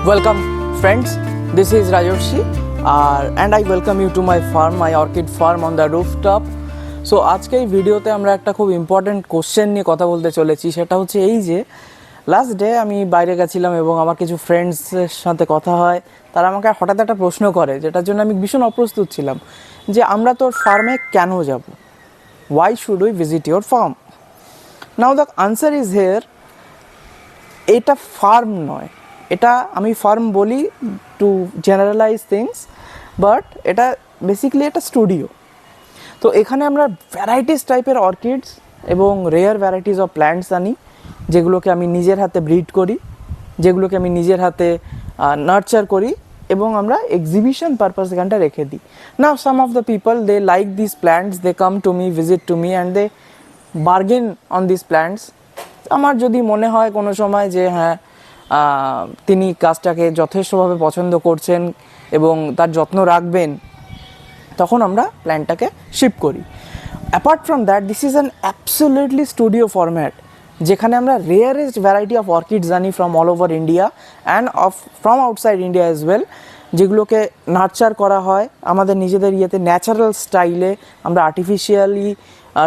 Welcome friends, this is Rajoshi and I welcome you to my farm, my orchid farm on the rooftop. So আজকে এই ভিডিওতে আমরা একটা খুব important question নিয়ে কথা বলতে চলেছি, সেটা হচ্ছে এই যে লাস্ট ডে আমি বাইরে গেছিলাম এবং আমার কিছু ফ্রেন্ডসের সাথে কথা হয়, তারা আমাকে হঠাৎ একটা প্রশ্ন করে যেটার জন্য আমি ভীষণ অপ্রস্তুত ছিলাম যে আমরা তোর ফার্মে কেন যাব, why should we visit your farm? Now the answer is here, এটা ফার্ম নয়, এটা আমি ফার্ম বলি টু জেনারেলাইজ থিংস, বাট এটা বেসিক্যালি একটা স্টুডিও। তো এখানে আমরা ভ্যারাইটিস টাইপের অর্কিডস এবং রেয়ার ভ্যারাইটিস অফ প্ল্যান্টস আনি, যেগুলোকে আমি নিজের হাতে ব্রিড করি, যেগুলোকে আমি নিজের হাতে নার্চার করি এবং আমরা এক্সিবিশন পারপাস এখানটা রেখে দিই। Now some of the people they like this plants, they come to me, visit to me and they bargain on this plants. আমার যদি মনে হয় কোনো সময় যে হ্যাঁ তিনি গাছটাকে যথেষ্টভাবে পছন্দ করছেন এবং তার যত্ন রাখবেন, তখন আমরা প্ল্যান্টটাকে শিপ করি। Apart from that, this is an absolutely studio format, যেখানে আমরা রেয়ারেস্ট ভ্যারাইটি অফ অর্কিডস আনি from all over India and from outside India as well, যেগুলোকে নার্চার করা হয় আমাদের নিজেদের ইয়েতে ন্যাচারাল স্টাইলে। আমরা আর্টিফিশিয়ালি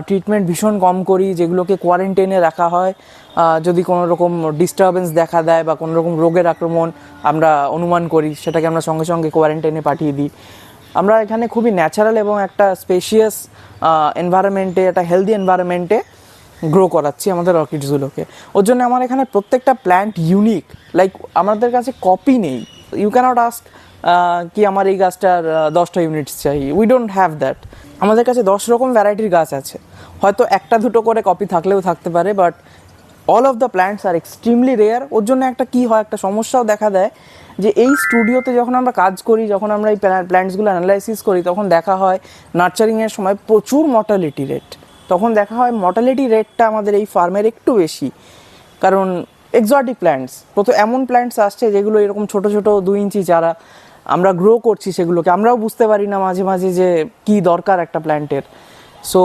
ট্রিটমেন্ট ভীষণ কম করি, যেগুলোকে কোয়ারেন্টাইনে রাখা হয়। যদি কোনো রকম ডিস্টারবেন্স দেখা দেয় বা কোনো রকম রোগের আক্রমণ আমরা অনুমান করি, সেটাকে আমরা সঙ্গে সঙ্গে কোয়ারেন্টাইনে পাঠিয়ে দিই। আমরা এখানে খুবই ন্যাচারাল এবং একটা স্পেশিয়াস এনভায়রনমেন্টে, একটা হেলদি এনভায়রনমেন্টে গ্রো করাচ্ছি আমাদের অর্কিডসগুলোকে। ওর জন্য আমার এখানে প্রত্যেকটা প্ল্যান্ট ইউনিক, লাইক আমাদের কাছে কপি নেই। ইউ ক্যানট আস্ক কি আমার এই গাছটার 10টা ইউনিটস চাই, উই ডোন্ট হ্যাভ দ্যাট। আমাদের কাছে 10 রকম ভ্যারাইটির গাছ আছে, হয়তো একটা দুটো করে কপি থাকলেও থাকতে পারে, but all of the plants are extremely rare. ওর জন্য একটা কী হয়, একটা সমস্যাও দেখা দেয় যে এই স্টুডিওতে যখন আমরা কাজ করি, যখন আমরা এই প্ল্যান্টসগুলো অ্যানালাইসিস করি, তখন দেখা হয় নার্চারিংয়ের সময় প্রচুর মর্টালিটি রেট। তখন দেখা হয় মর্টালিটি রেটটা আমাদের এই ফার্মের একটু বেশি, কারণ এক্সোটিক প্ল্যান্টস, এমন প্ল্যান্টস আসছে যেগুলো এরকম ছোটো ছোটো 2 ইঞ্চি চারা আমরা গ্রো করছি, সেগুলোকে আমরাও বুঝতে পারি না মাঝে মাঝে যে কী দরকার একটা প্ল্যান্টের। সো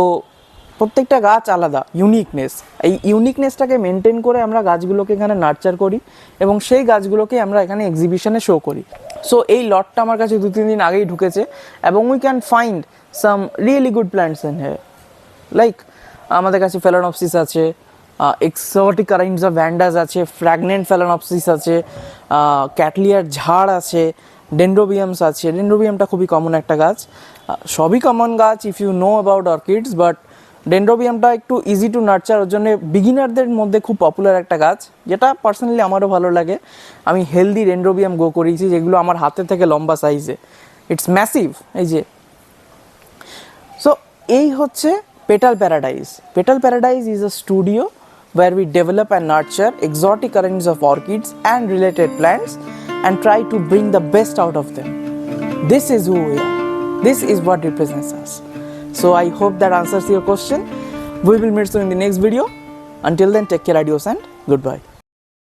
প্রত্যেকটা গাছ আলাদা, ইউনিকনেস, এই ইউনিকনেসটাকে মেনটেন করে আমরা গাছগুলোকে এখানে নার্চার করি এবং সেই গাছগুলোকে আমরা এখানে এক্সিবিশনে শো করি। সো এই লটটা আমার কাছে 2-3 দিন আগেই ঢুকেছে এবং we can find some really good plants in here. Like আমাদের কাছে ফেলানপসিস আছে, এক্সোটিক কাইন্ডস অফ ভ্যান্ডাস আছে, ফ্র্যাগনেন্ট ফেলানপসিস আছে, ক্যাটলিয়ার ঝাড় আছে, ডেন্ড্রোবিয়ামস আছে। ডেন্ড্রোবিয়ামটা খুবই কমন একটা গাছ, সবই কমন গাছ if you know about orchids, but ডেন্ড্রোবিয়ামটা একটু ইজি টু নার্চার, ওর জন্য বিগিনারদের মধ্যে খুব পপুলার একটা গাছ, যেটা পার্সোনালি আমারও ভালো লাগে। আমি হেলদি ডেন্ড্রোবিয়াম গ্রো করেছি, যেগুলো আমার হাতের থেকে লম্বা সাইজে, ইটস ম্যাসিভ। এই যে সো এই হচ্ছে petal paradise. Petal paradise is a studio where we develop and nurture exotic kinds of orchids and related plants and try to bring the best out of them. This is who we are. This is what represents us. So I hope that answers your question. We will meet soon in the next video. Until then, take care, adios and goodbye.